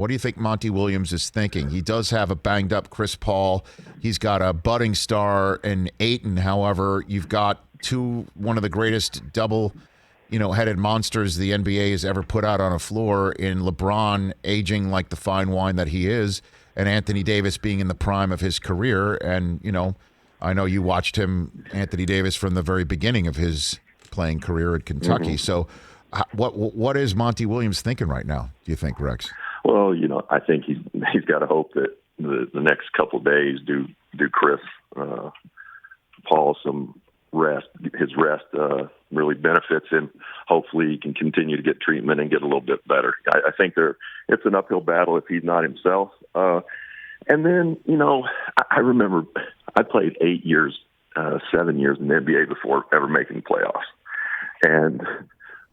What do you think Monty Williams is thinking? He does have a banged-up Chris Paul. He's got a budding star in Ayton. However, you've got one of the greatest headed monsters the NBA has ever put out on a floor in LeBron aging like the fine wine that he is, and Anthony Davis being in the prime of his career. And, I know you watched Anthony Davis, from the very beginning of his playing career at Kentucky. So what is Monty Williams thinking right now, do you think, Rex? Well, I think he's got to hope that the next couple of days do Chris Paul some rest. His rest really benefits him. Hopefully he can continue to get treatment and get a little bit better. I think it's an uphill battle if he's not himself. And then, I remember I played 7 years in the NBA before ever making the playoffs. And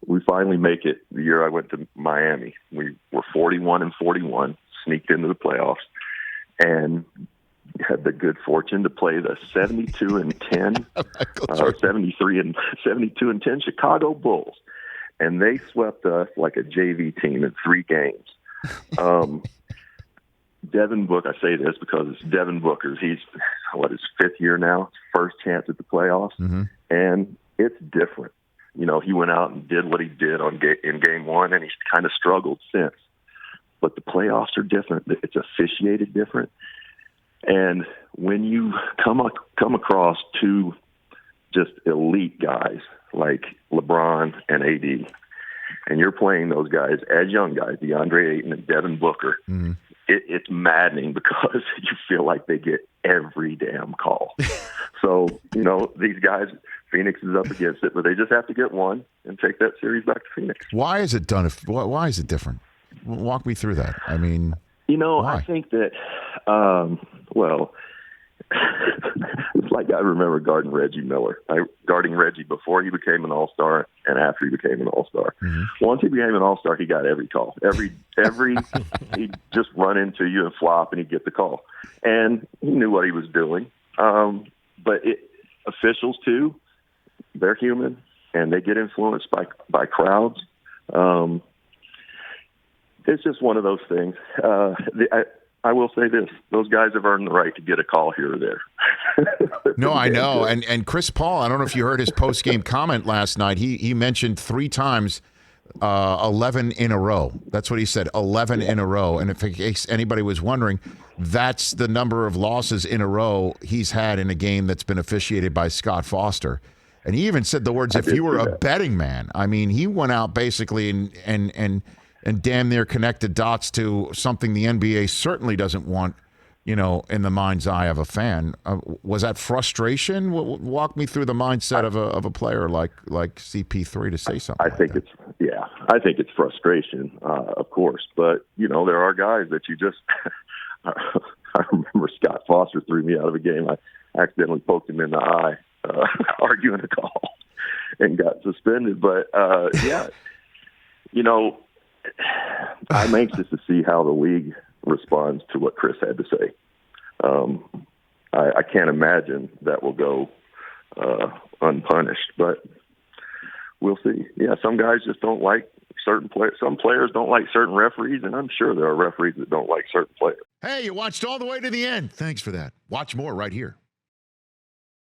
we finally make it the year I went to Miami. We were 41-41, sneaked into the playoffs, and had the good fortune to play the 72-10, or 72-10 Chicago Bulls, and they swept us like a JV team in 3 games. Devin Booker, I say this because it's Devin Booker's. He's his 5th year now, first chance at the playoffs, and it's different. He went out and did what he did in game 1, and he's kind of struggled since. But the playoffs are different. It's officiated different. And when you come across 2 just elite guys like LeBron and AD, and you're playing those guys as young guys, DeAndre Ayton and Devin Booker, it's maddening because you feel like they get every damn call. So, these guys, Phoenix is up against it, but they just have to get one and take that series back to Phoenix. Why is it done? Why is it different? Walk me through that. I mean, why? I think that, it's like I remember guarding Reggie Miller. Guarding Reggie before he became an All-Star and after he became an All-Star. Once he became an All-Star, he got every call. He'd just run into you and flop, and he'd get the call. And he knew what he was doing. But officials, too, they're human, and they get influenced by crowds. It's just one of those things. I will say this. Those guys have earned the right to get a call here or there. No, I know. And Chris Paul, I don't know if you heard his post-game comment last night. He mentioned 3 times 11 in a row. That's what he said, 11 in a row. And if anybody was wondering, that's the number of losses in a row he's had in a game that's been officiated by Scott Foster. And he even said the words, if you were a betting man. I mean, he went out basically and damn near connected dots to something the NBA certainly doesn't want, in the mind's eye of a fan. Was that frustration? Walk me through the mindset of a player like CP3 to say something. I think it's frustration, of course. But there are guys that you just. I remember Scott Foster threw me out of a game. I accidentally poked him in the eye, arguing a call, and got suspended. But I'm anxious to see how the league responds to what Chris had to say. I can't imagine that will go unpunished, but we'll see. Yeah, some guys just don't like certain players. Some players don't like certain referees, and I'm sure there are referees that don't like certain players. Hey, you watched all the way to the end. Thanks for that. Watch more right here.